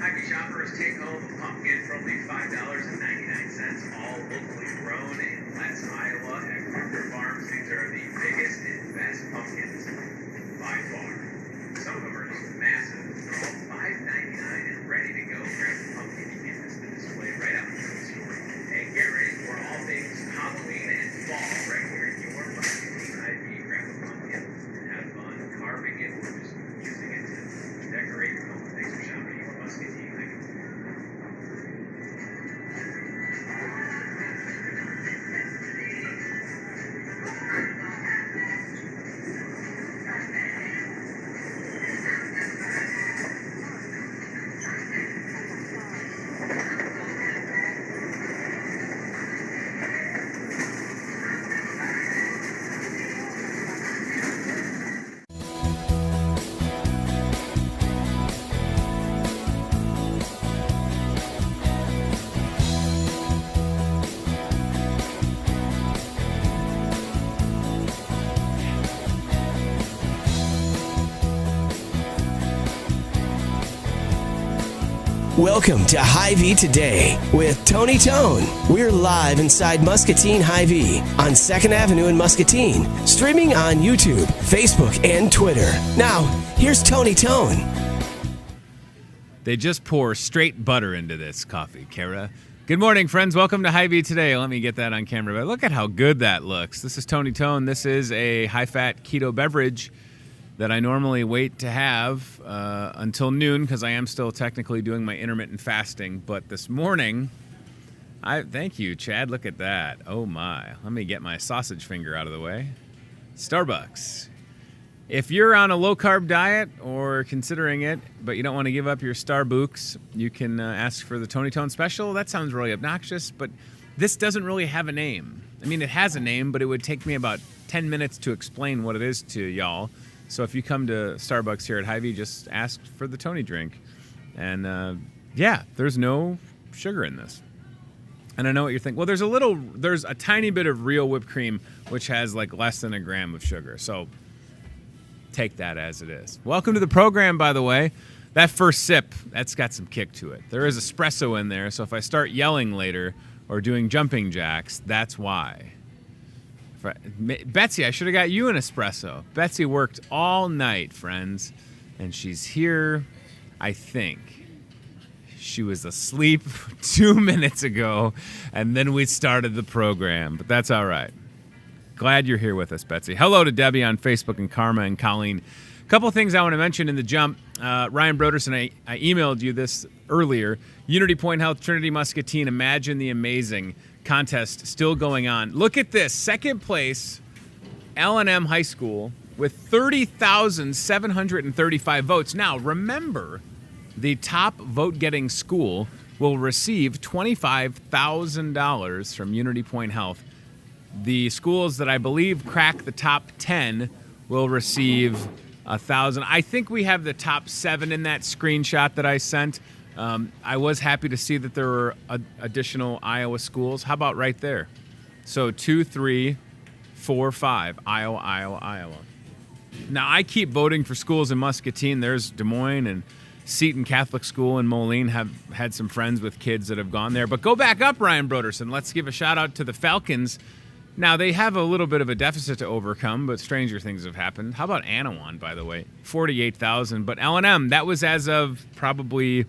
Hy-Vee shoppers take home a pumpkin for only $5.99, all locally grown in Letts, Iowa at Kruger Farms. These are the biggest and best pumpkins by far. Some of them are just massive. They're all $5.99 and ready to go. Grab a pumpkin, you can't miss the display right out in the store. And get ready for all things Halloween and fall right here in your Muscatine Hy-Vee. Grab a pumpkin and have fun carving it or just using it to decorate your home. Thanks for shopping your Muscatine Hy-Vee. Welcome to Hy-Vee Today with Tony Tone. We're live inside Muscatine Hy-Vee on 2nd Avenue in Muscatine, streaming on YouTube, Facebook, and Twitter. Now, here's Tony Tone. They just pour straight butter into this coffee, Kara. Good morning, friends. Welcome to Hy-Vee Today. Let me get that on camera. But look at how good that looks. This is Tony Tone. This is a high-fat keto beverage that I normally wait to have until noon because I am still technically doing my intermittent fasting. But this morning, thank you, Chad. Look at that. Oh, my. Let me get my sausage finger out of the way. Starbucks. If you're on a low-carb diet or considering it, but you don't want to give up your Starbucks, you can ask for the Tony Tone Special. That sounds really obnoxious, but this doesn't really have a name. I mean, it has a name, but it would take me about 10 minutes to explain what it is to y'all. So if you come to Starbucks here at Hy-Vee, just ask for the Tony drink. And yeah, there's no sugar in this. And I know what you're thinking. Well, there's a tiny bit of real whipped cream, which has like less than a gram of sugar. So take that as it is. Welcome to the program, by the way. That first sip, that's got some kick to it. There is espresso in there, so if I start yelling later or doing jumping jacks, that's why. Betsy, I should have got you an espresso. Betsy worked all night, friends, and she's here, I think. She was asleep 2 minutes ago, and then we started the program, but that's all right. Glad you're here with us, Betsy. Hello to Debbie on Facebook and Karma and Colleen. A couple of things I want to mention in the jump. Ryan Broderson, I emailed you this earlier. Unity Point Health, Trinity Muscatine, Imagine the Amazing contest still going on. Look at this. Second place, L&M High School with 30,735 votes. Now, remember, the top vote-getting school will receive $25,000 from Unity Point Health. The schools that I believe crack the top 10 will receive $1,000. I think we have the top 7 in that screenshot that I sent. I was happy to see that there were additional Iowa schools. How about right there? So 2, 3, 4, 5, Iowa. Now, I keep voting for schools in Muscatine. There's Des Moines and Seton Catholic School in Moline. Have had some friends with kids that have gone there. But go back up, Ryan Broderson. Let's give a shout out to the Falcons. Now, they have a little bit of a deficit to overcome, but stranger things have happened. How about Anawan, by the way? 48,000. But L&M, that was as of probably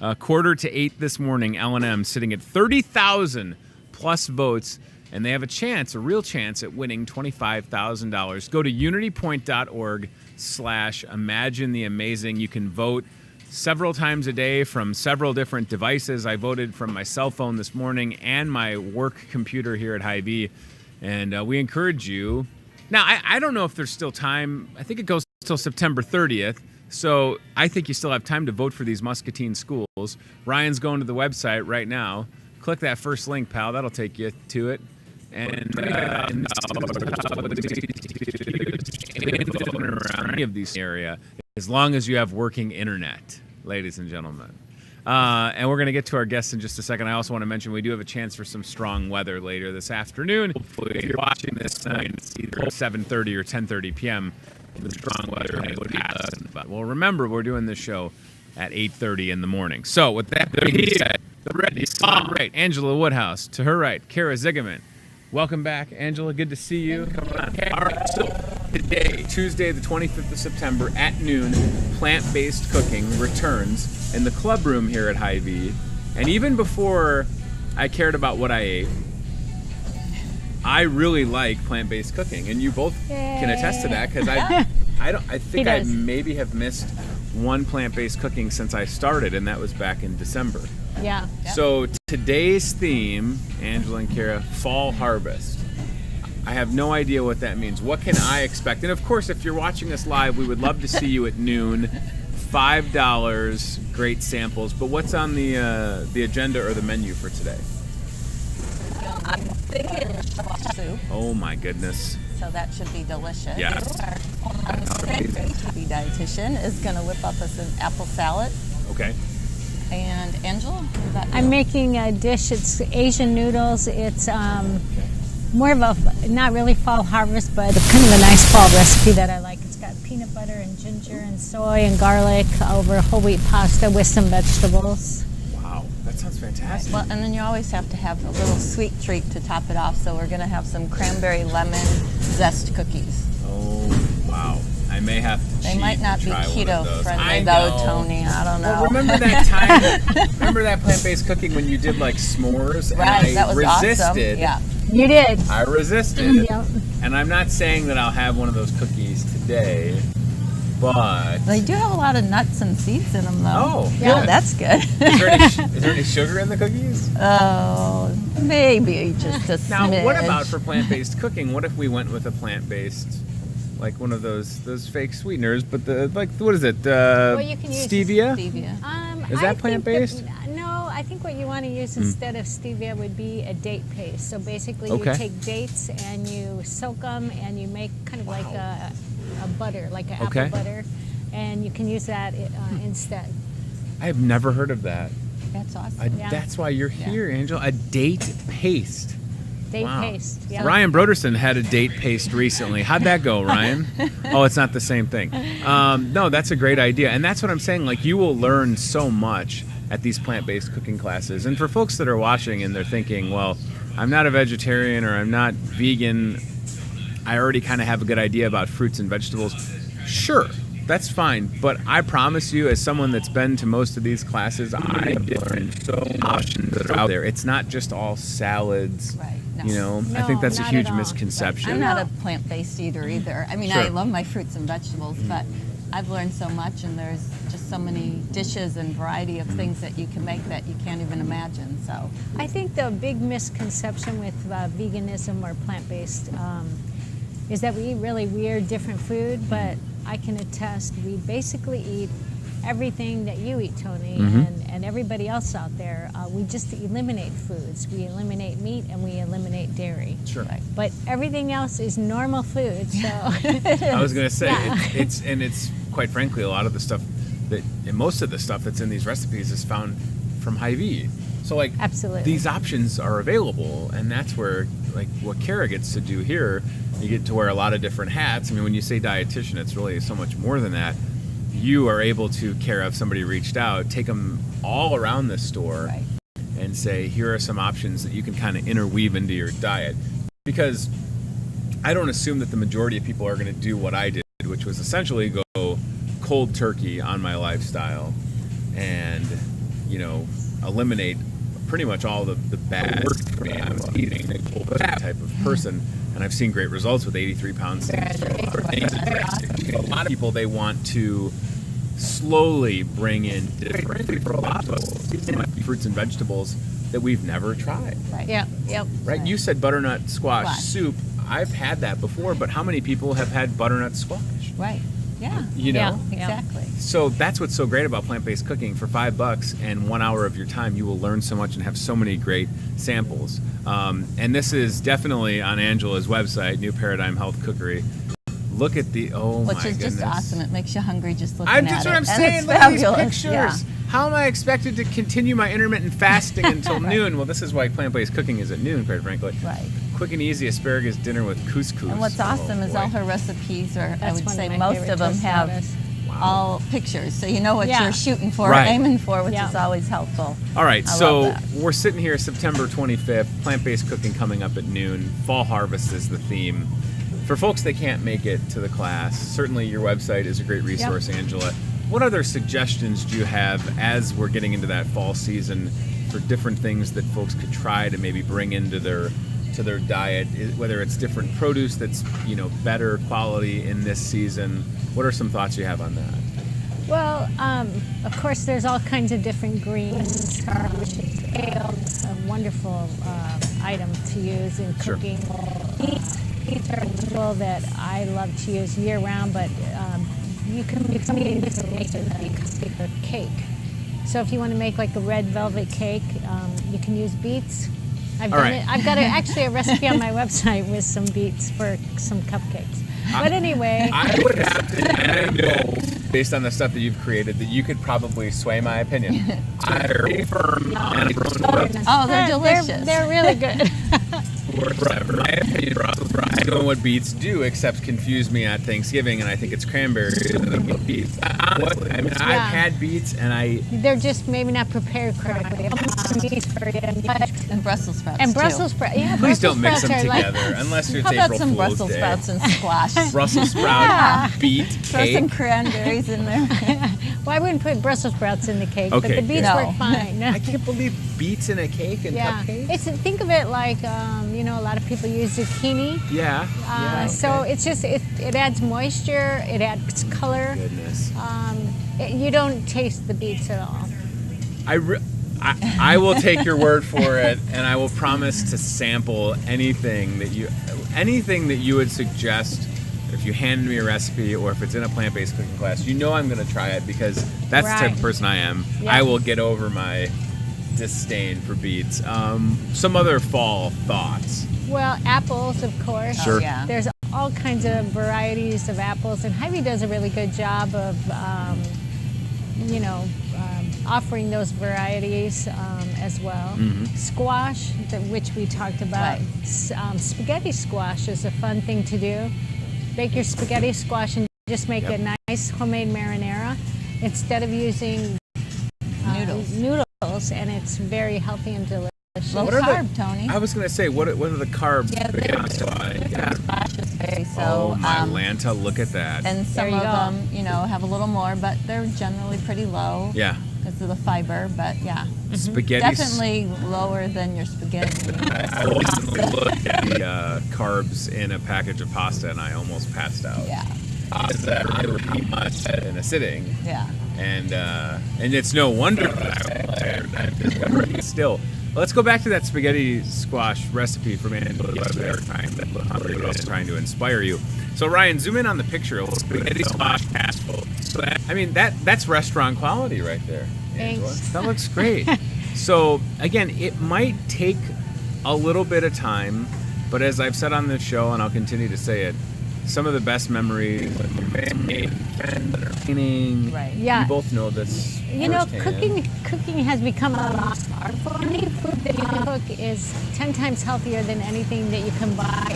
7:45 this morning. L&M sitting at 30,000 plus votes, and they have a chance, a real chance, at winning $25,000. Go to unitypoint.org/Imagine the Amazing. You can vote several times a day from several different devices. I voted from my cell phone this morning and my work computer here at Hy-Vee. And we encourage you. Now, I don't know if there's still time. I think it goes till September 30th. So I think you still have time to vote for these Muscatine schools. Ryan's going to the website right now. Click that first link, pal. That'll take you to it. And around any of these area, as long as you have working internet, ladies and gentlemen. And we're going to get to our guests in just a second. I also want to mention we do have a chance for some strong weather later this afternoon. Hopefully, if you're watching this tonight, it's either 7:30 or 10:30 p.m. The strong weather would pass. But well, remember, we're doing this show at 8:30 in the morning. So with that being said, the ready, right, Angela Woodhouse. To her right, Kara Zigaman. Welcome back, Angela. Good to see you. Come on. All right, so today, Tuesday, the 25th of September at noon, plant-based cooking returns in the club room here at Hy-Vee. And even before I cared about what I ate, I really like plant-based cooking, and you both can attest to that because I think I maybe have missed one plant-based cooking since I started, and that was back in December. Yeah. So today's theme, Angela and Kara, fall harvest. I have no idea what that means. What can I expect? And of course, if you're watching us live, we would love to see you at noon. $5, great samples. But what's on the agenda or the menu for today? I'm thinking soup. Oh my goodness. So that should be delicious. Yes. Our dietitian is going to whip up us an apple salad. Okay. And Angela, I'm making a dish. It's Asian noodles. It's more of a, not really fall harvest, but kind of a nice fall recipe that I like. It's got peanut butter and ginger and soy and garlic over whole wheat pasta with some vegetables. Wow, that sounds fantastic. well, and then you always have to have a little sweet treat to top it off. So we're going to have some cranberry lemon zest cookies. Oh, wow. I may have to They cheat might not and be try one of keto those. friendly I though, know. Tony. I don't know. Well, remember that time? Remember that plant-based cooking when you did like s'mores? Right, and that was resisted. awesome. Yeah. You did. I resisted. Yep. And I'm not saying that I'll have one of those cookies today, but They do have a lot of nuts and seeds in them, though. Oh, yeah, good. that's good. is there any sugar in the cookies? Oh, maybe just a Now, smidge. what about for plant-based cooking? What if we went with a plant-based, like one of those fake sweeteners, but what is it? Well, you can use stevia? Stevia. Is that plant-based? No, I think what you want to use instead of stevia would be a date paste. So basically, Okay. you take dates and you soak them, and you make kind of like a butter, like an apple butter, and you can use that instead. I have never heard of that. That's awesome. Yeah. That's why you're here, Angel. A date paste. Date Wow. paste. Yeah. Ryan Broderson had a date paste recently. How'd that go, Ryan? Oh, it's not the same thing. No, that's a great idea. And that's what I'm saying. Like, you will learn so much at these plant-based cooking classes. And for folks that are watching and they're thinking, well, I'm not a vegetarian or I'm not vegan, I already kind of have a good idea about fruits and vegetables. Sure, that's fine. But I promise you, as someone that's been to most of these classes, I have learned so much options that are out there. It's not just all salads. Right. No. You know, I No, think that's a not huge at all. misconception. I'm not a plant-based eater either. I mean, Sure. I love my fruits and vegetables, but I've learned so much, and there's just so many dishes and variety of things that you can make that you can't even imagine. So, I think the big misconception with veganism or plant-based is that we eat really weird, different food, but I can attest we basically eat everything that you eat, Tony, and everybody else out there. We just eliminate foods. We eliminate meat and we eliminate dairy. Sure. right. But everything else is normal food. So I was going to say, Yeah. it's quite frankly, a lot of the stuff and most of the stuff that's in these recipes is found from Hy-Vee. So, like, Absolutely. these options are available, and that's where, like, what Kara gets to do here, you get to wear a lot of different hats. I mean, when you say dietitian, it's really so much more than that. You are able to, Kara, if somebody reached out, take them all around the store Right. and say, here are some options that you can kind of interweave into your diet. Because I don't assume that the majority of people are going to do what I did, which was essentially go cold turkey on my lifestyle and, you know, eliminate pretty much all the bad for me. I was eating that type of person, and I've seen great results with 83 pounds. A lot of people, they want to slowly bring in different fruits and vegetables that we've never tried. Right. Yep. Right? You said butternut squash Squash. soup. I've had that before, but how many people have had butternut squash? Right. Yeah. You know? Yeah. Exactly. So that's what's so great about plant-based cooking. For $5 and 1 hour of your time, you will learn so much and have so many great samples. And this is definitely on Angela's website, New Paradigm Health Cookery. Look at the Which my is goodness. just awesome. It makes you hungry just looking at it. That's what I'm And saying. it's Look at these fabulous. pictures. Yeah. How am I expected to continue my intermittent fasting until noon? Well, this is why plant-based cooking is at noon, quite frankly. Right. Quick and easy asparagus dinner with couscous. And what's awesome is boy. all her recipes are, I That's would one of say my most favorite of them have tostadas. all pictures. So you know what Yeah. you're shooting for, Right. aiming for, which Yeah. is always helpful. All right, I so love that. we're sitting here September 25th, plant-based cooking coming up at noon. Fall harvest is the theme. For folks that can't make it to the class, certainly your website is a great resource, Angela. What other suggestions do you have as we're getting into that fall season for different things that folks could try to maybe bring into their diet, whether it's different produce that's, you know, better quality in this season? What are some thoughts you have on that? Well, of course, there's all kinds of different greens, which is kale, a wonderful item to use in Sure. cooking. Beets are a vegetable that I love to use year round, but you can eat this with a cake. So if you want to make like a red velvet cake, you can use beets. I've All done right. it. I've got actually a recipe on my website with some beets for some cupcakes. But anyway. I would have to, and I know, based on the stuff that you've created, that you could probably sway my opinion. I'm very firm and Oh, they're delicious. They're really good. forever. My opinion, I don't know what beets do except confuse me at Thanksgiving, and I think it's cranberries and beets. I mean, I've had beets, and They're just maybe not prepared correctly. And Brussels sprouts. And too. Brussels sprouts. Yeah, please Brussels don't mix them sprouts are like- together unless it's How about April some Fool's Brussels Day. sprouts and squash? Brussels sprout beet Throw some cake. cranberries in there. Well, I wouldn't put Brussels sprouts in the cake, Okay, but the beets good. work fine. I can't believe beets in a cake and Yeah, cupcakes. think of it like you know, a lot of people use zucchini. Yeah. So it's just it adds moisture, it adds color. Goodness. You don't taste the beets at all. I will take your word for it, and I will promise to sample anything that you would suggest. If you hand me a recipe, or if it's in a plant-based cooking class, you know I'm going to try it because that's the type Right. of person I am. Yeah. I will get over my disdain for beets. Some other fall thoughts. Well, apples, of course. Sure. Oh, yeah. There's all kinds of varieties of apples, and Hy-Vee does a really good job of offering those varieties as well. Squash, which we talked about. Right. Spaghetti squash is a fun thing to do. Bake your spaghetti squash and just make a nice homemade marinara instead of using noodles, and it's very healthy and delicious. Low carb, Tony. I was going to say, what are the carbs? Oh, my Lanta, look at that. And some of them, have a little more, but they're generally pretty low. Yeah. Because of the fiber, but yeah. Spaghetti. Definitely lower than your spaghetti. I always looked at the carbs in a package of pasta, and I almost passed out. Yeah. Pasta pretty much in a sitting. Yeah. And it's no wonder that I still. Let's go back to that spaghetti squash recipe from Angela trying to inspire you. So Ryan, zoom in on the picture. A little spaghetti squash casserole. So that's restaurant quality right there, Angela. Thanks. That looks great. So again, it might take a little bit of time, but as I've said on this show, and I'll continue to say it, some of the best memories when your family, friends that are cleaning. Right. Yeah. We both know this. Cooking has become a lost art for me. Food that you can cook is 10 times healthier than anything that you can buy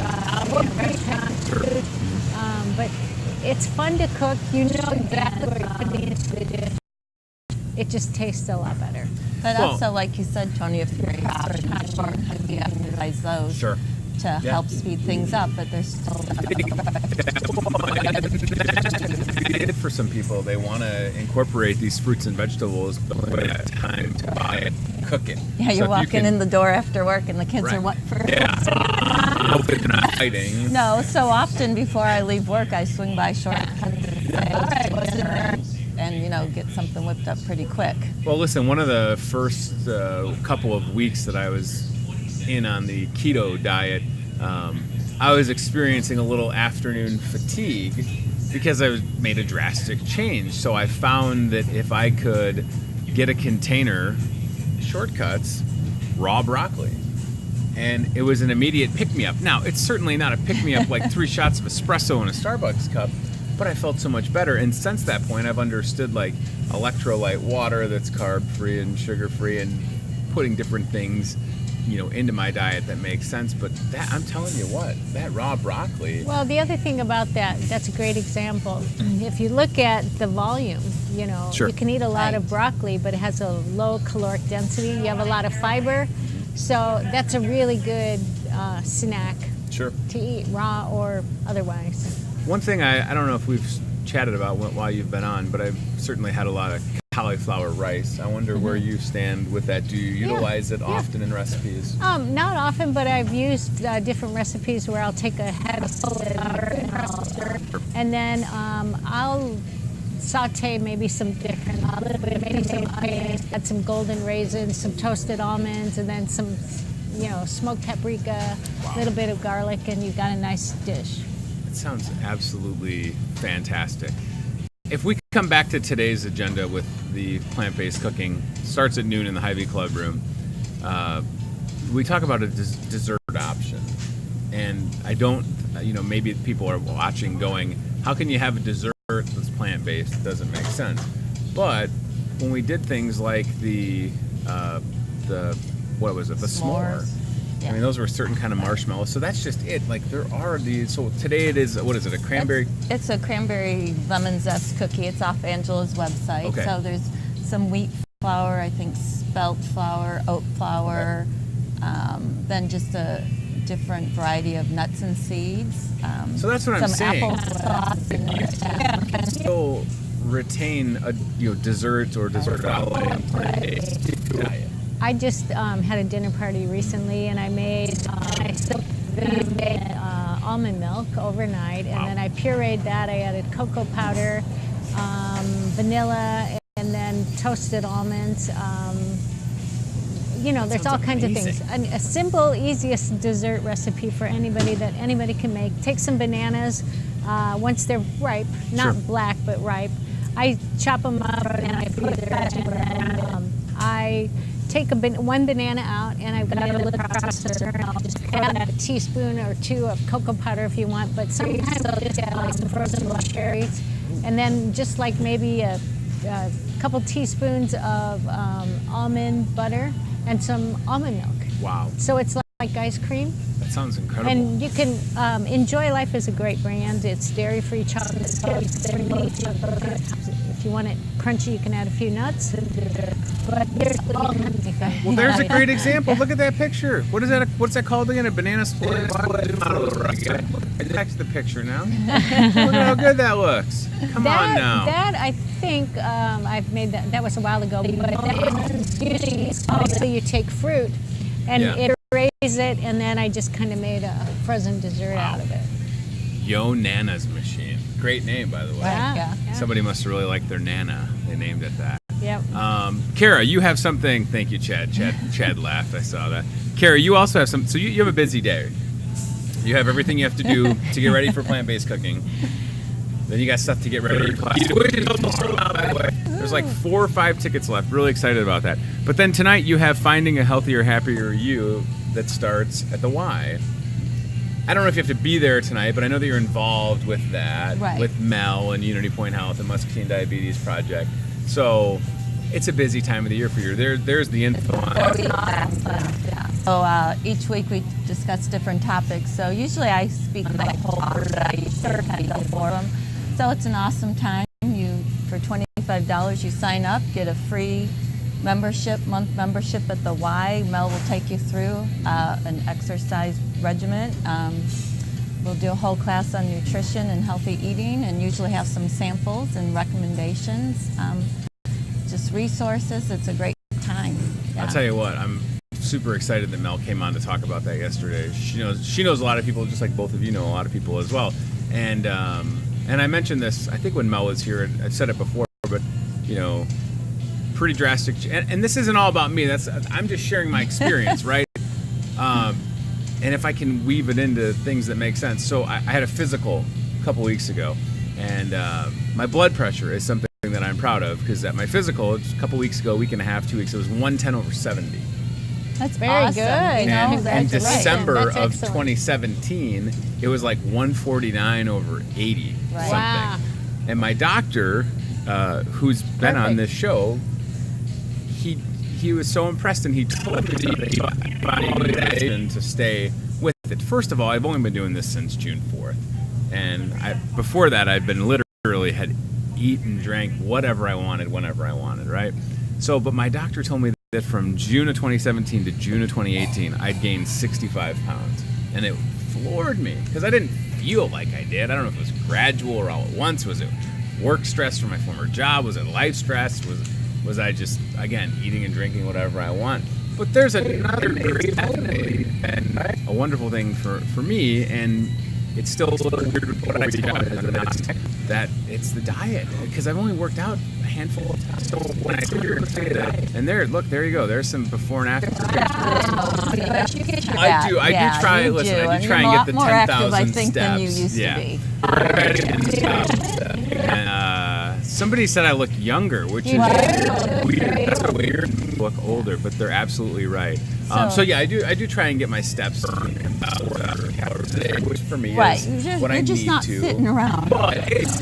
restaurant food. But it's fun to cook. You know exactly what you're putting into the dish. It just tastes a lot better. But also, like you said, Tony, if you're you have to utilize those to help speed things up, but there's still for some people, they want to incorporate these fruits and vegetables, but they have time to buy it, cook it. Yeah, you're walking in the door after work, and the kids are what for? Yeah. Hope they're not fighting. No, so often before I leave work, I swing by shortcuts and say, all right, what's in there? And, get something whipped up pretty quick. Well, listen, one of the first couple of weeks that I was in on the keto diet, I was experiencing a little afternoon fatigue because I made a drastic change. So I found that if I could get a container, shortcuts, raw broccoli, and it was an immediate pick-me-up. Now, it's certainly not a pick-me-up like 3 shots of espresso in a Starbucks cup, but I felt so much better. And since that point, I've understood like electrolyte water that's carb-free and sugar-free, and putting different things into my diet that makes sense. But that, I'm telling you what, that raw broccoli. Well, the other thing about that's a great example. If you look at the volume, you can eat a lot of broccoli, but it has a low caloric density. You have a lot of fiber. So that's a really good snack to eat, raw or otherwise. One thing I don't know if we've chatted about while you've been on, but I've certainly had a lot of cauliflower rice. I wonder where you stand with that. Do you utilize it often in recipes? Not often, but I've used different recipes where I'll take a head of and then I'll saute maybe some different, a little bit of mayonnaise, add some golden raisins, some toasted almonds, and then some, smoked paprika, a little bit of garlic, and you've got a nice dish. It sounds absolutely fantastic. If we come back to today's agenda with the plant-based cooking, starts at noon in the Hy-Vee Club room. We talk about a dessert option, and I don't, maybe people are watching going, how can you have a dessert that's plant-based? It doesn't make sense. But when we did things like the what was it, the s'more. Yeah. I mean, those were a certain kind of marshmallows. So that's just it. Like, there are these. So today it is, what is it, a cranberry? It's a cranberry lemon zest cookie. It's off Angela's website. Okay. So there's some wheat flour, I think spelt flour, oat flour, then just a different variety of nuts and seeds. So that's what I'm saying. Some apple sauce. You can still retain a dessert or dessert diet. I just had a dinner party recently, and I made almond milk overnight, and then I pureed that. I added cocoa powder, vanilla, and then toasted almonds. There's all kinds of things. A simple, easiest dessert recipe for anybody that anybody can make. Take some bananas once they're ripe, not black, but ripe. I chop them up and I freeze them. I take one banana out and I've got a little processor, and I'll just add a teaspoon or 2 of cocoa powder if you want, but sometimes I'll just add like some frozen cherries, and then just like maybe a a couple teaspoons of almond butter and some almond milk. Wow. So it's like ice cream. That sounds incredible. And you can, Enjoy Life is a great brand. It's dairy-free chocolate. If you want it crunchy, you can add a few nuts. Well, there's a great example. Look at that picture. What is that? What's that called again? A banana split? Text the picture now. Look at how good that looks. Come on now. That I think I've made that. That was a while ago. But usually you take fruit and it raise it, and then I just kind of made a frozen dessert out of it. Yo Nana's Machine. Great name, by the way. Yeah. Somebody must have really liked their Nana. They named it that. Yep. Kara, you have something. Thank you, Chad. Chad laughed. I saw that. Kara, you also have some. So you have a busy day. You have everything you have to do to get ready for plant-based cooking. Then you got stuff to get ready for class. There's like 4 or 5 tickets left. Really excited about that. But then tonight you have Finding a Healthier, Happier You that starts at the Y. I don't know if you have to be there tonight, but I know that you're involved with that, with Mel and Unity Point Health and Muscatine Diabetes Project. So it's a busy time of the year for you. There's the info on it. So each week we discuss different topics. So usually I speak my whole forum. So it's an awesome time. For $25 you sign up, get a free month membership at the Y. Mel will take you through an exercise regimen. We'll do a whole class on nutrition and healthy eating, and usually have some samples and recommendations. Just resources. It's a great time. Yeah. I'll tell you what, I'm super excited that Mel came on to talk about that yesterday. She knows a lot of people, just like both of you know a lot of people as well. And I mentioned this, I think when Mel was here, and I've said it before, but pretty drastic. And this isn't all about me. I'm just sharing my experience, right? And if I can weave it into things that make sense. So I had a physical a couple weeks ago, and my blood pressure is something that I'm proud of, because at my physical, a couple weeks ago, week and a half, 2 weeks, it was 110/70. That's very good. In December of 2017, it was like 149/80 something. Wow. And my doctor, who's been on this show, he was so impressed, and he told me to stay with it. First of all, I've only been doing this since June 4th, and before that, I'd been literally had eaten, drank whatever I wanted, whenever I wanted, right? So, but my doctor told me that from June of 2017 to June of 2018, I'd gained 65 pounds. And it floored me, because I didn't feel like I did. I don't know if it was gradual or all at once. Was it work stress from my former job? Was it life stress? Was I just, again, eating and drinking whatever I want? But there's another great and a wonderful thing for me, and it's still a little weird what I that it's the diet, because I've only worked out a handful of times. So when I hear that, and there you go. There's some before and after. I do try. Listen, I do try and get the 10,000 steps. Than you used to be. And somebody said I look younger, which is weird. That's weird. Look older, but they're absolutely right. So yeah, I do try and get my steps calories a day, which for me is what I need to. You're just not sitting around. But it's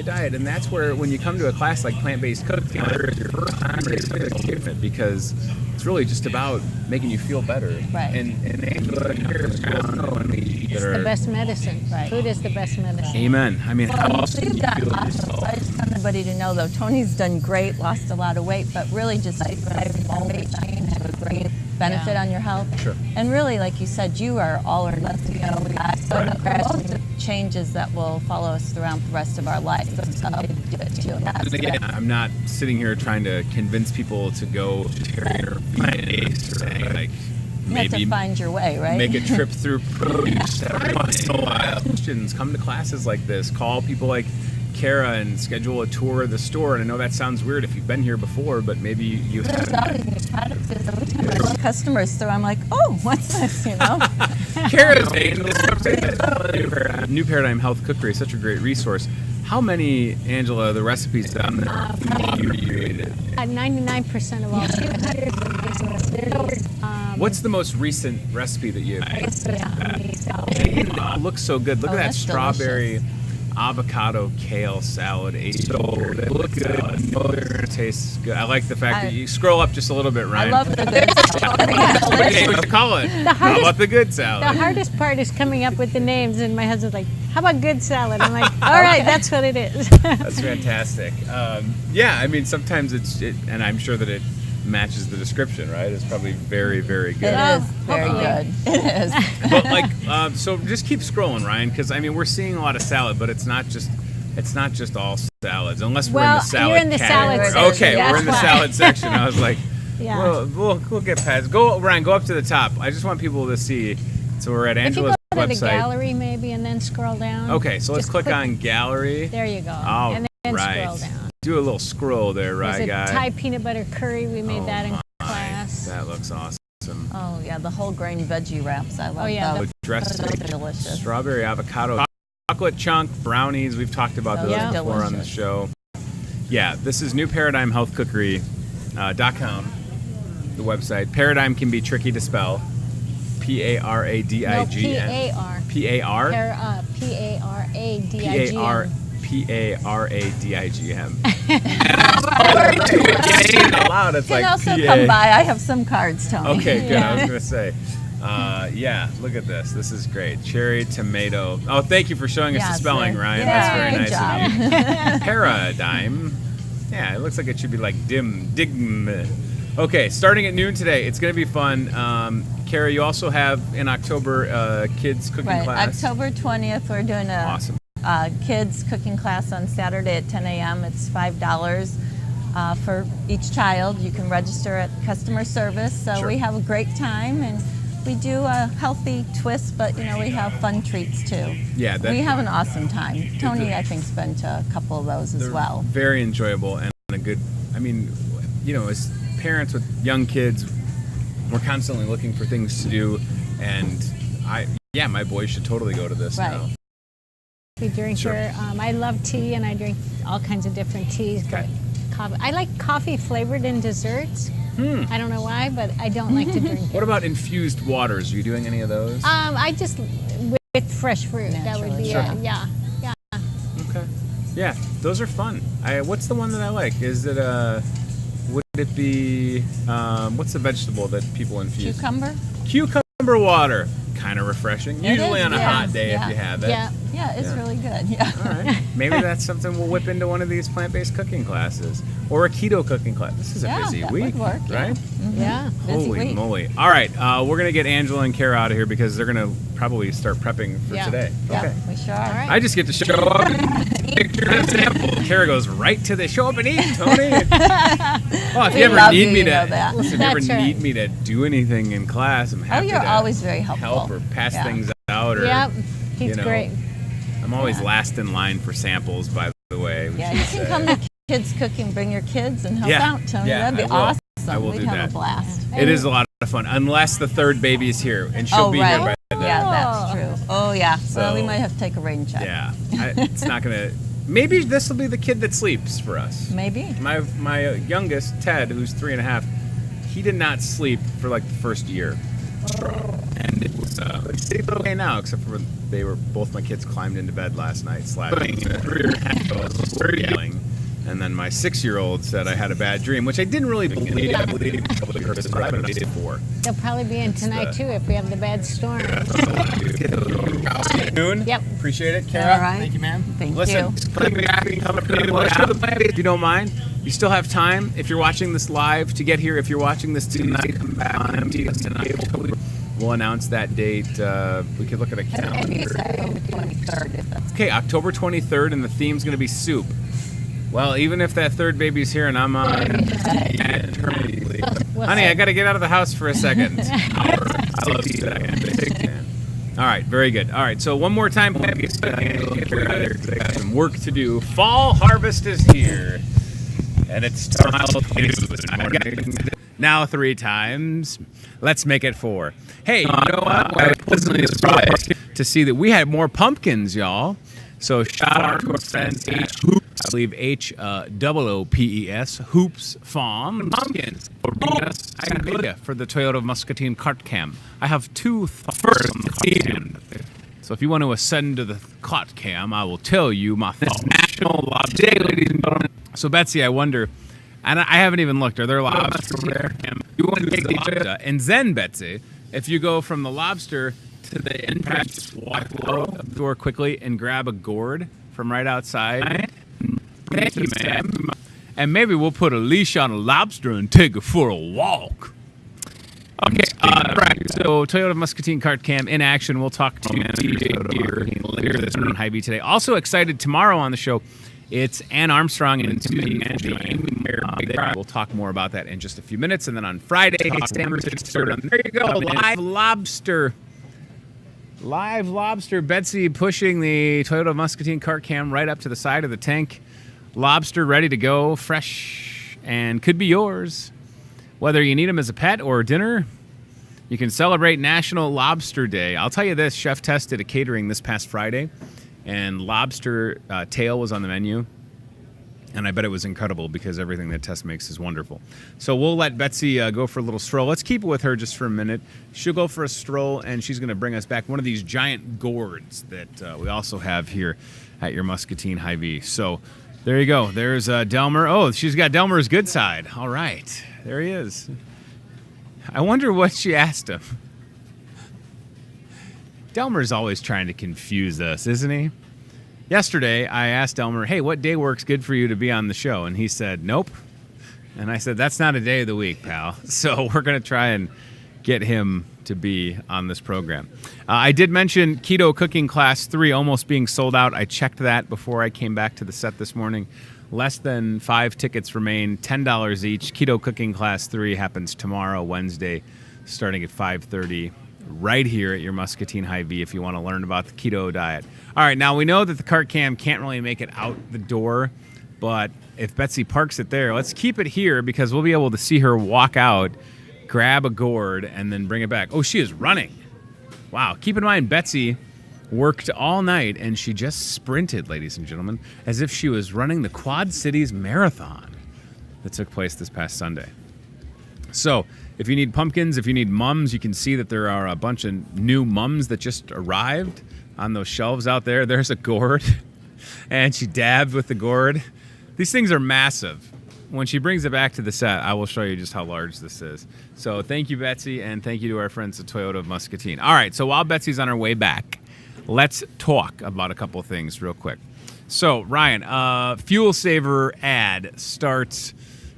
diet, and that's where when you come to a class like plant-based cooking, it's your first time, it's different, because it's really just about making you feel better. Right. And Angela here is it's the best medicine. Right. Food is the best medicine. Amen. I mean, how else do you feel yourself? I just want everybody to know, though, Tony's done great, lost a lot of weight, but really just have a great benefit on your health. Sure. And really, like you said, you are all or nothing. Changes that will follow us throughout the rest of our life. And again, I'm not sitting here trying to convince people to go vegetarian or plant-based, or saying like you have to find your way, right? Make a trip through produce every once in a while. Questions, come to classes like this, call people like Kara and schedule a tour of the store. And I know that sounds weird if you've been here before, but maybe you haven't. Customers through, I'm like, oh, what's this? Kara's New Paradigm Health Cookery is such a great resource. How many, Angela, the recipes down there you created? 99% of all. What's the most recent recipe that you have? It looks so good. Look at that strawberry. Delicious. avocado kale salad. So they look good. They're gonna taste good. I like the fact that you scroll up just a little bit, I Ryan. love the good salad. Okay, what you call it? How about the good The salad? hardest part is coming up with the names, and my husband's like, "How about good salad?" I'm like, "All right, that's what it is." That's fantastic. Yeah, I mean, sometimes and I'm sure that it matches the description, right? It's probably very, very It good. is very hopefully. good. It is. But like, so just keep scrolling, Ryan, because I mean, we're seeing a lot of salad, but it's not just all salads, unless we're in Well, the salad you're in the salad category. section, Okay, that's we're in the why. salad section. I was like, Yeah. we'll get past. Go, Ryan, go up to the top. I just want people to see. So we're at If you Angela's go to the website. gallery maybe and then scroll down. Okay, so let's Just click on gallery. There you go. All and then right. scroll down. Do a little scroll there, There's right, a guy? Thai peanut butter curry. We made Oh that in my, class. That looks awesome. Oh yeah, the whole grain veggie wraps. I love yeah, those. The dressing, Those are delicious. strawberry avocado, chocolate chunk brownies. We've talked about those Those are before on the delicious. show. Yeah, this is newparadigmhealthcookery.com, the website. Paradigm can be tricky to spell. No, P-A-R-A-D-I-G-M. P-A-R. P-A-R? P-A-R-A-D-I-G-M. P-A-R-A-D-I-G-M. Loud, it's You can like also P-A. come by. I have some cards, Tony. Okay, good. Yeah. I was going to say. Yeah, look at this. This is great. Cherry tomato. Oh, thank you for showing us Yeah, the spelling, see? Ryan. Yeah, That's very good nice of you. Paradigm. Yeah, it looks like it should be like digm. Okay, starting at noon today. It's going to be fun. Kara, you also have in October kids cooking Right, class. October 20th, we're doing a Awesome. kids cooking class on Saturday at 10 a.m. It's $5 for each child. You can register at customer service. So Sure. we have a great time, and we do a healthy twist, but you know we have fun treats too. Yeah, We have an awesome time. Tony, I think, spent a couple of those as they're well. very enjoyable and a good. I mean, you know, as parents with young kids, we're constantly looking for things to do, and my boys should totally go to this Right. now. We drink Sure. I love tea, and I drink all kinds of different teas. Okay. But coffee. I like coffee flavored in desserts. I don't know why, but I don't like to drink it. What about infused waters? Are you doing any of those? I just with fresh fruit. That would be Naturally, yeah. Okay. Yeah, those are fun. What's the one that I like? Is it would it be what's the vegetable that people infuse? Cucumber? Cucumber water. Kind of refreshing. It Usually is, on a yeah, hot day yeah. if you have it. Yeah. Yeah, it's Yeah. really good. Yeah. All right. Maybe that's something we'll whip into one of these plant-based cooking classes or a keto cooking class. This is a Yeah, busy that week, would work, yeah. right? Yeah. Busy Holy week. moly. All right, we're going to get Angela and Kara out of here because they're going to probably start prepping for Yeah. today. Yeah, Okay. we sure are. All right. I just get to show up and picture an example. Kara goes right to the show up and eat, Tony. Well, if We you ever love need you, me you to, know that. listen, if you ever That's right. need me to do anything in class, I'm happy you're to always very helpful. help or pass Yeah. things out. Or, Yep. He's you know, great. I'm always last in line for samples, by the way. we Yeah, should you can say. come to kids cooking, bring your kids and help Yeah, out, Tony. yeah, That'd be I will. awesome. I will We'd do have that. a blast. It is a lot of fun, unless the third baby's here, and she'll Oh, be right. here by then. Yeah, that's true. Oh, yeah. Well, we So- might have to take a rain check. Yeah, it's not gonna. Maybe this will be the kid that sleeps for us. Maybe. My youngest, Ted, who's 3.5, he did not sleep for like the first year, and it was it's okay now, except for both my kids climbed into bed last night, slapping. 3.5 was yelling. And then my 6-year-old said I had a bad dream, which I didn't really believe. I believe probably heard this, but I haven't seen it before. They'll probably be in tonight too if we have the bad storm. Noon. Yep. Appreciate it, Kara. All right. Thank you, ma'am. Thank Listen, you. if you don't mind, you still have time. If you're watching this live, to get here. If you're watching this tonight, come back on MTS tonight. We'll announce that date. We could look at a calendar. Maybe it's October 23rd. If that's Okay, October 23rd, and the theme's going to be soup. Well, even if that third baby's here and I'm on maternity leave. Honey, I got to get out of the house for a second. I love you. Big fan. All right, very good. All right, so one more time. Some work to do. Fall harvest is here. And it's time. Now 3 times. Let's make it 4. Hey, you know what? I was pleasantly surprised to see that we had more pumpkins, y'all. So shout out to our friends, I believe HOOPES, Hoops Farm Pumpkins, for bringing us idea for the Toyota Muscatine Cart Cam. I have 2 first on the cam. So if you want to ascend to the cot cam, I will tell you my thoughts. National Lobster Day, ladies and gentlemen. So Betsy, I wonder, and I haven't even looked, are there lobsters there? You want to take the lobster, and then Betsy, if you go from the lobster to the entrance, just walk the door quickly and grab a gourd from right outside. Thank you, ma'am. And maybe we'll put a leash on a lobster and take it for a walk. Okay, right. So Toyota Muscatine Cart Cam in action. We'll talk to TJ here later this morning on Hy-Vee Today. Also excited tomorrow on the show. It's Ann Armstrong and Susie Angela. We'll talk more about that in just a few minutes. And then on Friday, there you go, live lobster. Live lobster. Betsy pushing the Toyota Muscatine Cart Cam right up to the side of the tank. Lobster ready to go, fresh, and could be yours. Whether you need them as a pet or dinner, you can celebrate National Lobster Day. I'll tell you this, Chef Tess did a catering this past Friday, and lobster tail was on the menu, and I bet it was incredible because everything that Tess makes is wonderful. So we'll let Betsy go for a little stroll. Let's keep it with her just for a minute. She'll go for a stroll, and she's going to bring us back one of these giant gourds that we also have here at your Muscatine Hy-Vee. So there you go. There's Delmer. Oh, she's got Delmer's good side. All right. There he is. I wonder what she asked him. Delmer's always trying to confuse us, isn't he? Yesterday, I asked Delmer, hey, what day works good for you to be on the show? And he said, nope. And I said, that's not a day of the week, pal. So we're going to try and get him to be on this program. I did mention Keto Cooking Class 3 almost being sold out. I checked that before I came back to the set this morning. Less than 5 tickets remain, $10 each. Keto Cooking Class 3 happens tomorrow, Wednesday, starting at 5:30, right here at your Muscatine Hy-Vee if you want to learn about the keto diet. All right, now we know that the cart cam can't really make it out the door, but if Betsy parks it there, let's keep it here because we'll be able to see her walk out, grab a gourd, and then bring it back. Oh, she is running. Wow. Keep in mind, Betsy worked all night, and she just sprinted, ladies and gentlemen, as if she was running the Quad Cities Marathon that took place this past Sunday. So if you need pumpkins, if you need mums, you can see that there are a bunch of new mums that just arrived on those shelves out there. There's a gourd, and she dabbed with the gourd. These things are massive. When she brings it back to the set, I will show you just how large this is. So thank you, Betsy, and thank you to our friends at Toyota of Muscatine. All right, so while Betsy's on her way back, let's talk about a couple of things real quick. So, Ryan, Fuel Saver ad starts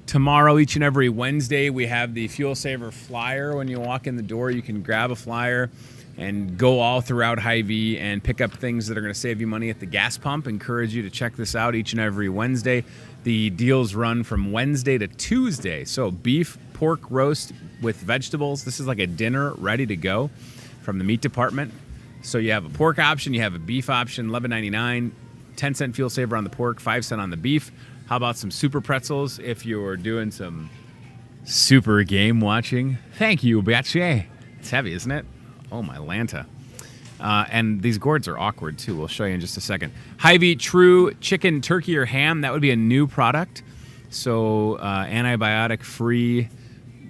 tomorrow. Each and every Wednesday, we have the Fuel Saver flyer. When you walk in the door, you can grab a flyer and go all throughout Hy-Vee and pick up things that are going to save you money at the gas pump. Encourage you to check this out each and every Wednesday. The deals run from Wednesday to Tuesday. So beef, pork roast with vegetables. This is like a dinner ready to go from the meat department. So you have a pork option, you have a beef option, $11.99, 10-cent fuel saver on the pork, 5-cent on the beef. How about some super pretzels if you're doing some super game watching? Thank you, Betsy. It's heavy, isn't it? Oh, my Lanta. And these gourds are awkward, too. We'll show you in just a second. Hy-Vee True Chicken, Turkey, or Ham. That would be a new product. So antibiotic-free,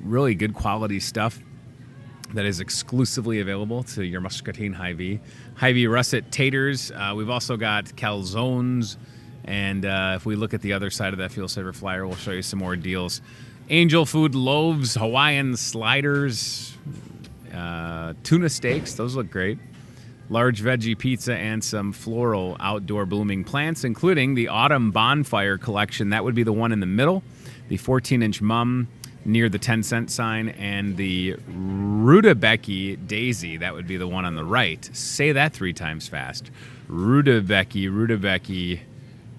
really good quality stuff that is exclusively available to your Muscatine Hy-Vee. Hy-Vee Russet Taters. We've also got calzones. And if we look at the other side of that Fuel Saver flyer, we'll show you some more deals. Angel Food Loaves, Hawaiian Sliders, tuna steaks. Those look great. Large veggie pizza and some floral outdoor blooming plants, including the Autumn Bonfire collection. That would be the one in the middle. The 14-inch mum near the 10-cent sign, and the Rudabecki daisy. That would be the one on the right. Say that 3 times fast. Rudabecki,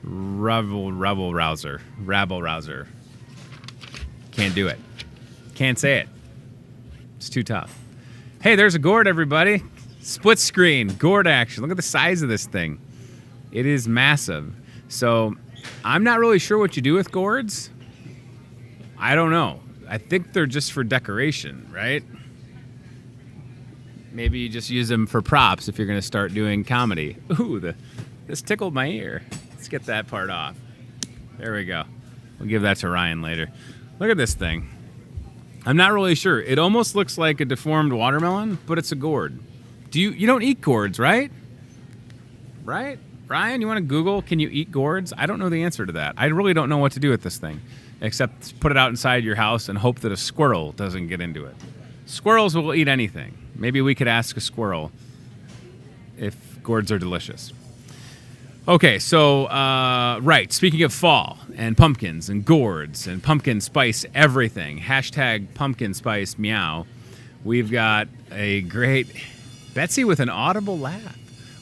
rabble rouser. Can't do it. Can't say it. It's too tough. Hey, there's a gourd, everybody. Split screen, gourd action. Look at the size of this thing. It is massive. So I'm not really sure what you do with gourds. I don't know. I think they're just for decoration, right? Maybe you just use them for props if you're going to start doing comedy. Ooh, this tickled my ear. Let's get that part off. There we go. We'll give that to Ryan later. Look at this thing. I'm not really sure. It almost looks like a deformed watermelon, but it's a gourd. You don't eat gourds, right? right? Brian, you want to Google, can you eat gourds? I don't know the answer to that. I really don't know what to do with this thing, except put it out inside your house and hope that a squirrel doesn't get into it. Squirrels will eat anything. Maybe we could ask a squirrel if gourds are delicious. Okay, so, right, speaking of fall and pumpkins and gourds and pumpkin spice everything, hashtag pumpkin spice meow, we've got a great, Betsy with an audible laugh,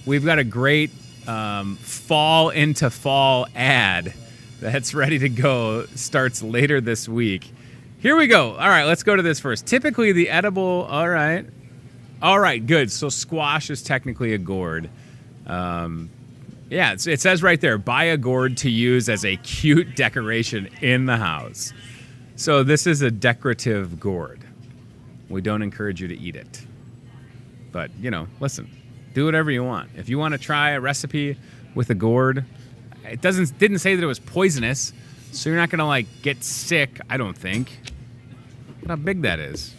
we've got a great fall into fall ad that's ready to go, starts later this week. Here we go. All right, let's go to this first. Typically the edible, all right, good. So squash is technically a gourd. Yeah, it says right there, buy a gourd to use as a cute decoration in the house. So this is a decorative gourd. We don't encourage you to eat it. But, listen, do whatever you want. If you want to try a recipe with a gourd, it didn't say that it was poisonous, so you're not going to, get sick, I don't think. Look how big that is.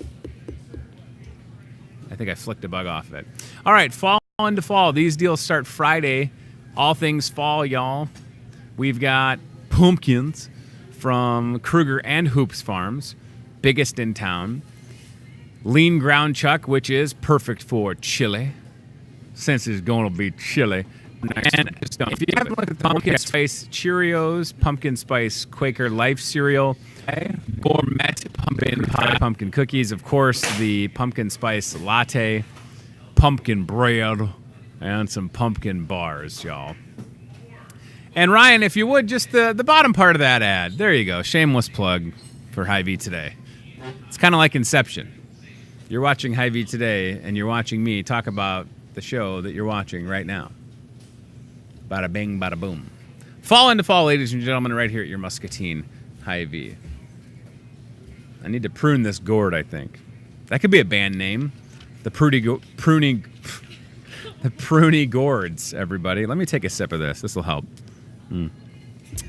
I think I flicked a bug off of it. All right, fall into fall. These deals start Friday. All things fall, y'all. We've got pumpkins from Kruger and Hoops Farms, biggest in town. Lean ground chuck, which is perfect for chili, since it's going to be chili. And if you haven't looked at the pumpkin spice Cheerios, pumpkin spice Quaker Life cereal, gourmet pumpkin pie, pumpkin cookies, of course, the pumpkin spice latte, pumpkin bread, and some pumpkin bars, y'all. And Ryan, if you would, just the bottom part of that ad. There you go. Shameless plug for Hy-Vee Today. It's kind of like Inception. You're watching Hy-Vee Today, and you're watching me talk about the show that you're watching right now. Bada bing, bada boom. Fall into fall, ladies and gentlemen, right here at your Muscatine Hy-Vee. I need to prune this gourd, I think. That could be a band name. The Pruny Gourds, everybody. Let me take a sip of this. This will help.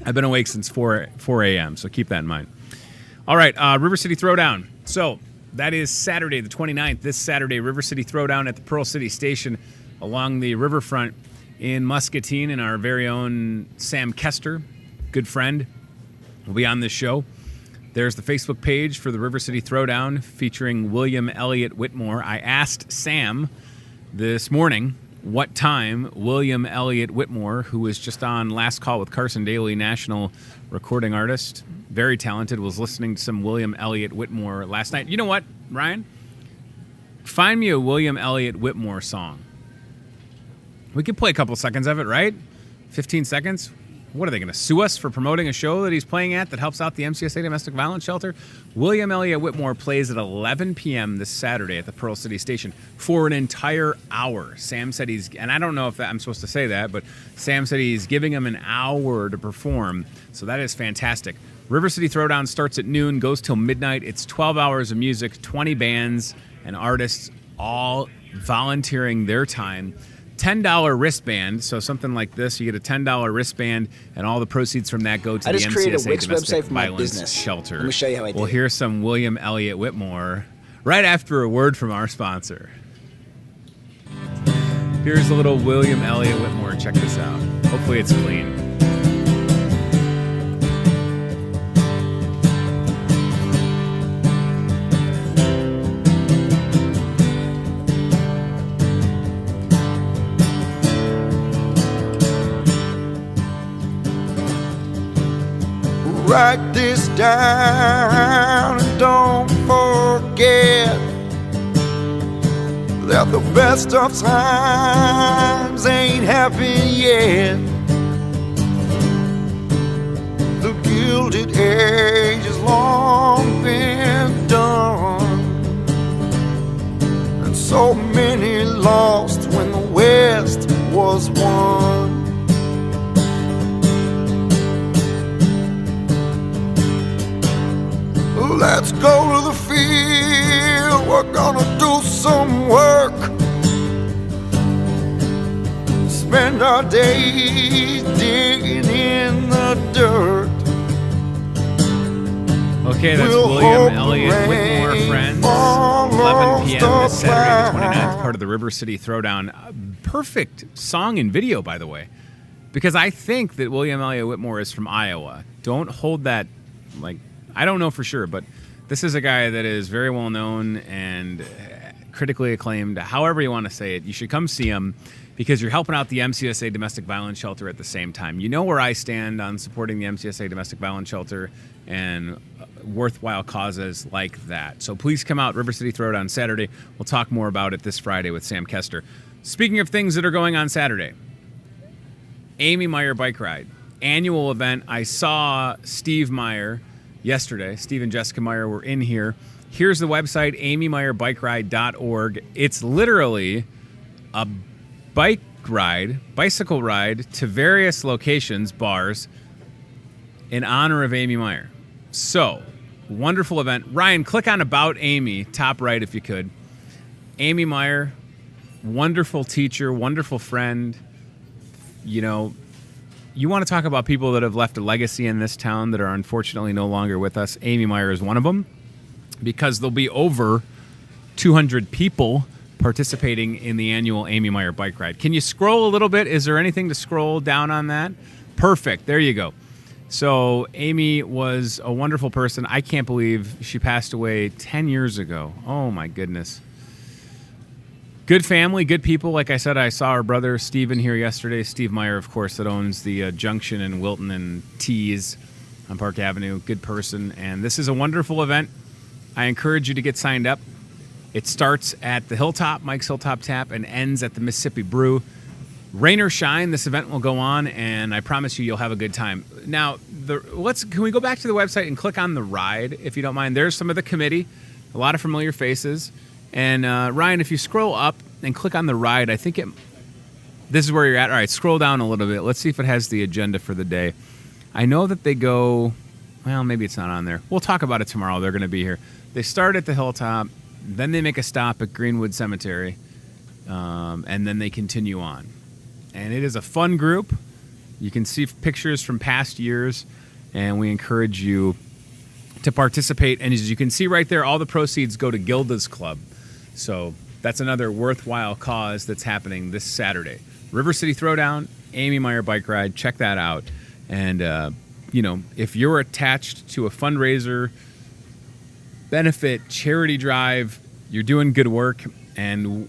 I've been awake since 4 a.m., so keep that in mind. All right, River City Throwdown. So that is Saturday, the 29th. This Saturday, River City Throwdown at the Pearl City Station along the riverfront in Muscatine, and our very own Sam Kester, good friend, will be on this show. There's the Facebook page for the River City Throwdown featuring William Elliott Whitmore. I asked Sam this morning what time William Elliott Whitmore, who was just on Last Call with Carson Daly, national recording artist, very talented, was listening to some William Elliott Whitmore last night. You know what, Ryan? Find me a William Elliott Whitmore song. We could play a couple seconds of it, right? 15 seconds. What are they going to sue us for promoting a show that he's playing at that helps out the MCSA Domestic Violence Shelter? William Elliott Whitmore plays at 11 p.m. this Saturday at the Pearl City Station for an entire hour. Sam said and I don't know if I'm supposed to say that, but Sam said he's giving him an hour to perform. So that is fantastic. River City Throwdown starts at noon, goes till midnight. It's 12 hours of music, 20 bands and artists, all volunteering their time. $10 wristband, so something like this, you get a $10 wristband, and all the proceeds from that go to the MCSA Domestic Violence Shelter. Let me show you how I do. We'll hear some William Elliott Whitmore right after a word from our sponsor. Here's a little William Elliott Whitmore. Check this out. Hopefully it's clean. Write this down and don't forget that the best of times ain't happened yet. The Gilded Age has long been done, and so many lost when the West was won. Let's go to the field, we're gonna do some work. Spend our days digging in the dirt. Okay, that's William Elliott Whitmore, friends. 11 p.m. this Saturday the 29th, part of the River City Throwdown. perfect song and video, by the way, because I think that William Elliott Whitmore is from Iowa. Don't hold that, like, I don't know for sure, but this is a guy that is very well known and critically acclaimed, however you want to say it. You should come see him because you're helping out the MCSA Domestic Violence Shelter at the same time. You know where I stand on supporting the MCSA Domestic Violence Shelter and worthwhile causes like that. So please come out, River City Throwdown Saturday. We'll talk more about it this Friday with Sam Kester. Speaking of things that are going on Saturday, Amy Meyer Bike Ride, annual event. I saw Steve Meyer yesterday. Steve and Jessica Meyer were in here. Here's the website, amymeyerbikeRide.org. It's literally a bicycle ride to various locations, bars, in honor of Amy Meyer. So, wonderful event. Ryan, click on About Amy, top right if you could. Amy Meyer, wonderful teacher, wonderful friend. You know, you want to talk about people that have left a legacy in this town that are unfortunately no longer with us. Amy Meyer is one of them, because there'll be over 200 people participating in the annual Amy Meyer Bike Ride. Can you scroll a little bit? Is there anything to scroll down on that? Perfect. There you go. So Amy was a wonderful person. I can't believe she passed away 10 years ago. Oh, my goodness. Good family, good people. Like I said, I saw her brother Steven here yesterday. Steve Meyer, of course, that owns the Junction in Wilton and Tees on Park Avenue. Good person. And this is a wonderful event. I encourage you to get signed up. It starts at the Hilltop, Mike's Hilltop Tap, and ends at the Mississippi Brew. Rain or shine, this event will go on, and I promise you'll have a good time. Now, can we go back to the website and click on the ride, if you don't mind? There's some of the committee, a lot of familiar faces. And Ryan, if you scroll up and click on the ride, I think this is where you're at. All right, scroll down a little bit. Let's see if it has the agenda for the day. I know that they go, well, maybe it's not on there. We'll talk about it tomorrow. They're going to be here. They start at the Hilltop, then they make a stop at Greenwood Cemetery, and then they continue on. And it is a fun group. You can see pictures from past years, and we encourage you to participate. And as you can see right there, all the proceeds go to Gilda's Club. So that's another worthwhile cause that's happening this Saturday. River City Throwdown, Amy Meyer Bike Ride. Check that out. And, if you're attached to a fundraiser, benefit, charity drive, you're doing good work, and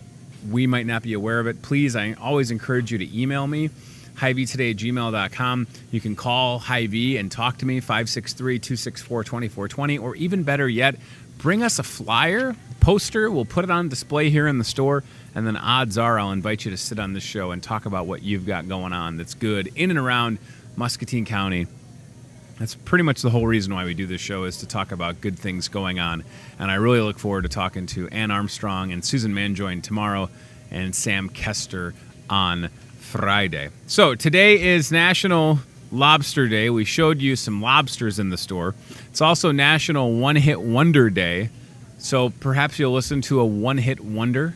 we might not be aware of it, please, I always encourage you to email me, Hy-Vee@gmail.com. You can call Hy-Vee and talk to me, 563-264-2420, or even better yet, bring us a flyer, poster. We'll put it on display here in the store, and then odds are I'll invite you to sit on this show and talk about what you've got going on that's good in and around Muscatine County. That's pretty much the whole reason why we do this show, is to talk about good things going on. And I really look forward to talking to Ann Armstrong and Susan Manjoin tomorrow, and Sam Kester on Friday. So today is National Lobster Day. We showed you some lobsters in the store. It's also National One Hit Wonder Day. So perhaps you'll listen to a one-hit wonder.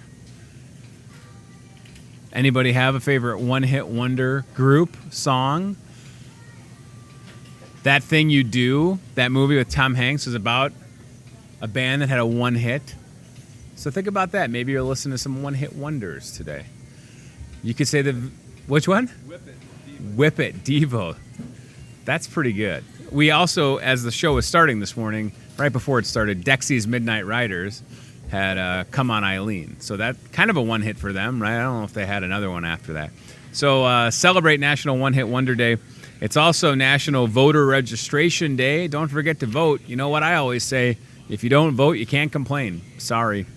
Anybody have a favorite one-hit wonder group, song? That Thing You Do, that movie with Tom Hanks, is about a band that had a one hit. So think about that. Maybe you're listening to some one-hit wonders today. You could say which one? Whip It, Devo. That's pretty good. We also, as the show was starting this morning, right before it started, Dexy's Midnight Riders had Come On Eileen. So that kind of a one hit for them, right? I don't know if they had another one after that. So celebrate National One Hit Wonder Day. It's also National Voter Registration Day. Don't forget to vote. You know what I always say? If you don't vote, you can't complain. Sorry.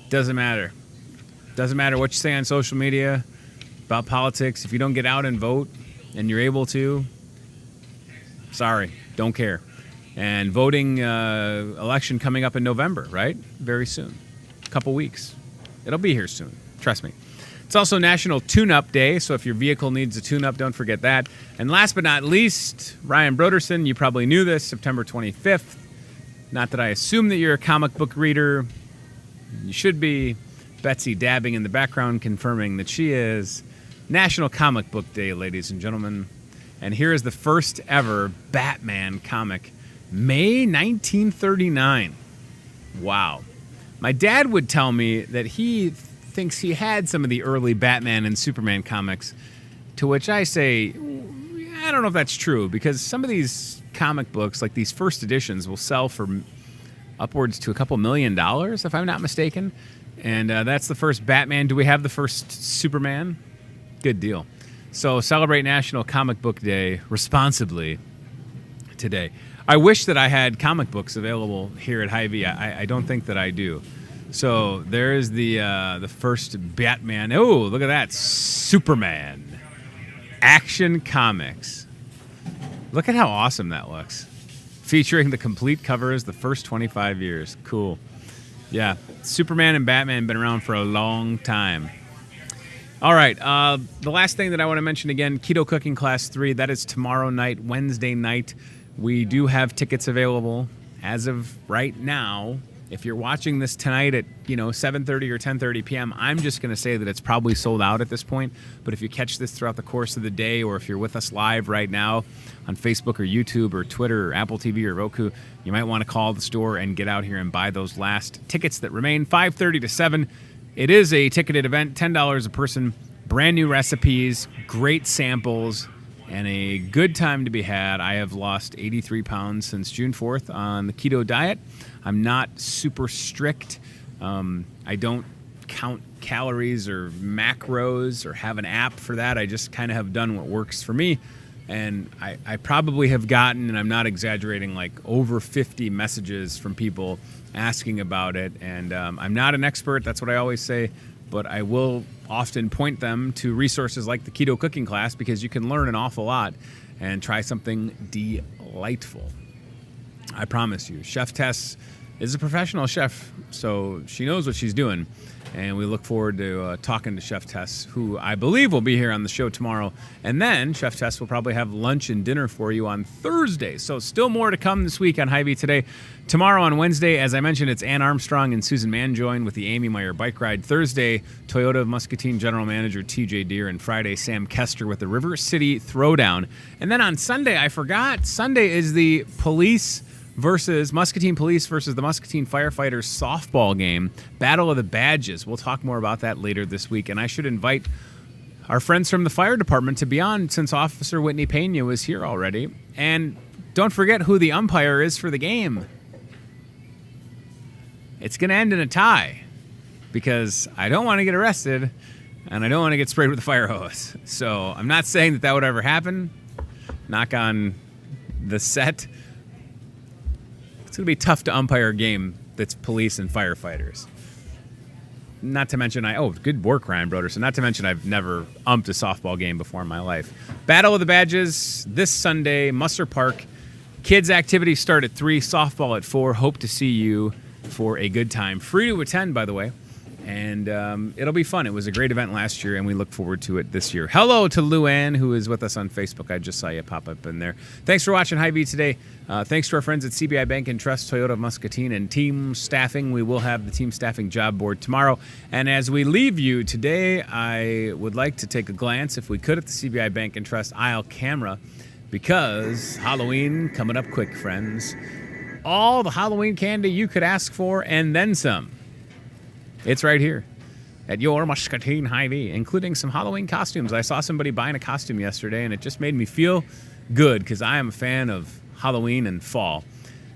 Doesn't matter. Doesn't matter what you say on social media about politics. If you don't get out and vote and you're able to, sorry, don't care. And voting election coming up in November, right? Very soon. A couple weeks. It'll be here soon. Trust me. It's also National Tune-Up Day, so if your vehicle needs a tune-up, don't forget that. And last but not least, Ryan Broderson, you probably knew this, September 25th. Not that I assume that you're a comic book reader. You should be. Betsy dabbing in the background, confirming that she is. National Comic Book Day, ladies and gentlemen. And here is the first ever Batman comic, May 1939. Wow. My dad would tell me that he thinks he had some of the early Batman and Superman comics, to which I say, I don't know if that's true, because some of these comic books, like these first editions, will sell for upwards to a couple $1 million, if I'm not mistaken. And that's the first Batman. Do we have the first Superman? Good deal. So celebrate National Comic Book Day responsibly today. I wish that I had comic books available here at Hy-Vee. I don't think that I do. So there's the first Batman. Oh, look at that. Superman. Action Comics. Look at how awesome that looks. Featuring the complete covers the first 25 years. Cool. Yeah, Superman and Batman have been around for a long time. All right, the last thing that I want to mention again, Keto Cooking Class 3, that is tomorrow night, Wednesday night. We do have tickets available as of right now. If you're watching this tonight at 7:30 or 10:30 p.m., I'm just going to say that it's probably sold out at this point. But if you catch this throughout the course of the day, or if you're with us live right now on Facebook or YouTube or Twitter or Apple TV or Roku, you might want to call the store and get out here and buy those last tickets that remain, 5:30 to 7. It is a ticketed event, $10 a person, brand new recipes, great samples, and a good time to be had. I have lost 83 pounds since June 4th on the keto diet. I'm not super strict. I don't count calories or macros or have an app for that. I just kind of have done what works for me. And I probably have gotten, and I'm not exaggerating, like over 50 messages from people asking about it. And I'm not an expert, that's what I always say, but I will often point them to resources like the Keto Cooking Class, because you can learn an awful lot and try something delightful. I promise you. Chef Tess is a professional chef, so she knows what she's doing. And we look forward to talking to Chef Tess, who I believe will be here on the show tomorrow. And then Chef Tess will probably have lunch and dinner for you on Thursday. So still more to come this week on Hy-Vee Today. Tomorrow on Wednesday, as I mentioned, it's Ann Armstrong and Susan Manjoin with the Amy Meyer Bike Ride. Thursday, Toyota of Muscatine General Manager TJ Deere. And Friday, Sam Kester with the River City Throwdown. And then on Sunday, I forgot, Sunday is the Muscatine Police versus the Muscatine Firefighters softball game, Battle of the Badges. We'll talk more about that later this week. And I should invite our friends from the fire department to be on, since Officer Whitney Pena was here already. And don't forget who the umpire is for the game. It's going to end in a tie, because I don't want to get arrested and I don't want to get sprayed with a fire hose. So I'm not saying that would ever happen. Knock on the set. It's going to be tough to umpire a game that's police and firefighters. Not to mention, good work, Ryan Broderson. Not to mention, I've never umped a softball game before in my life. Battle of the Badges this Sunday, Musser Park. Kids' activities start at 3, softball at 4. Hope to see you for a good time. Free to attend, by the way. And it'll be fun. It was a great event last year, and we look forward to it this year. Hello to Luann, who is with us on Facebook. I just saw you pop up in there. Thanks for watching Hy-Vee Today. Thanks to our friends at CBI Bank and Trust, Toyota of Muscatine, and Team Staffing. We will have the Team Staffing job board tomorrow. And as we leave you today, I would like to take a glance, if we could, at the CBI Bank and Trust aisle camera, because Halloween coming up quick, friends. All the Halloween candy you could ask for, and then some. It's right here at your Muscatine Hy-Vee, including some Halloween costumes. I saw somebody buying a costume yesterday, and it just made me feel good, because I am a fan of Halloween and fall.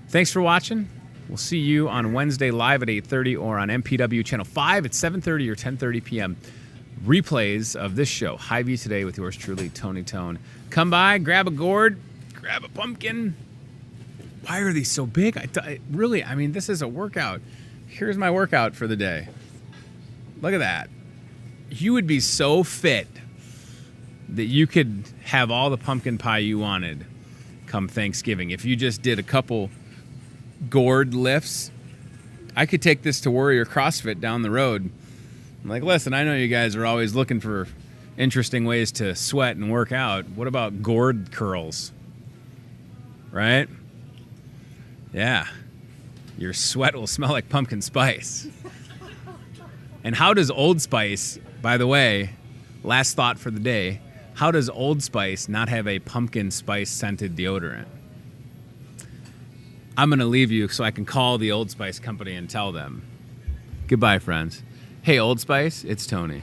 Thanks for watching. We'll see you on Wednesday live at 8:30 or on MPW Channel 5 at 7:30 or 10:30 p.m. Replays of this show, Hy-Vee Today, with yours truly, Tony Tone. Come by, grab a gourd, grab a pumpkin. Why are these so big? This is a workout. Here's my workout for the day. Look at that. You would be so fit that you could have all the pumpkin pie you wanted come Thanksgiving. If you just did a couple gourd lifts, I could take this to Warrior CrossFit down the road. I'm like, listen, I know you guys are always looking for interesting ways to sweat and work out. What about gourd curls? Right? Yeah. Your sweat will smell like pumpkin spice. And how does Old Spice, by the way, last thought for the day, how does Old Spice not have a pumpkin spice scented deodorant? I'm going to leave you so I can call the Old Spice company and tell them. Goodbye, friends. Hey, Old Spice, it's Tony.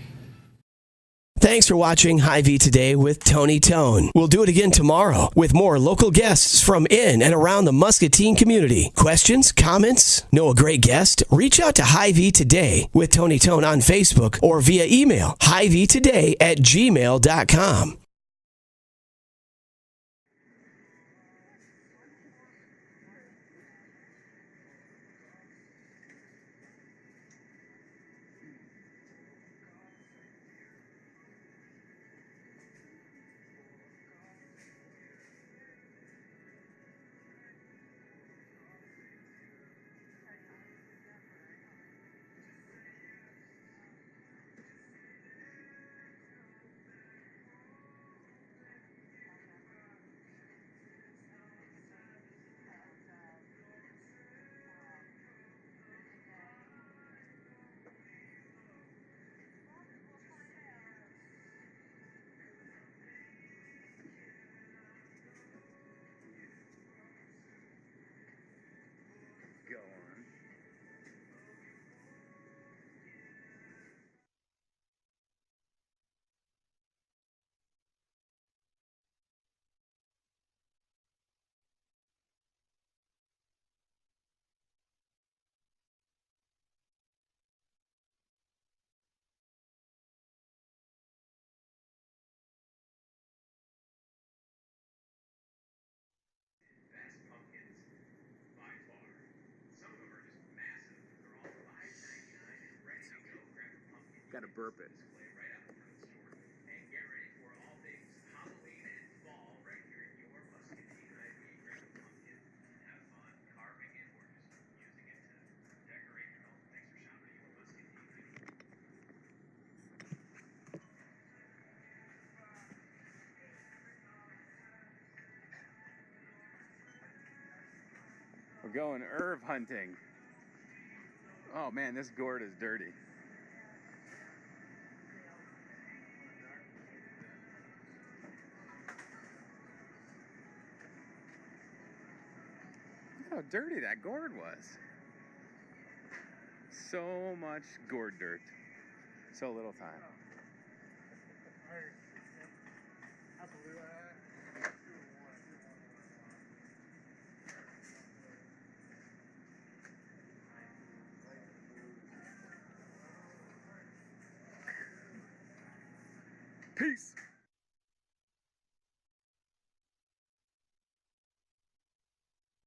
Thanks for watching Hy-Vee Today with Tony Tone. We'll do it again tomorrow with more local guests from in and around the Muscatine community. Questions, comments, know a great guest? Reach out to Hy-Vee Today with Tony Tone on Facebook or via email, hyveetoday@gmail.com. Best pumpkins by far. Some of them are just massive. They're all $5.99 and ready to go. Grab a pumpkin. Gotta burp it. Display right out in front of the store. And get ready for all things Halloween and fall right here in your Muscatine Hy-Vee. Grab a pumpkin, have fun carving it or just using it to decorate your home. Thanks for shopping at your Muscatine Hy-Vee. We're going herb hunting. Oh man, this gourd is dirty. Look how dirty that gourd was. So much gourd dirt. So little time. Peace.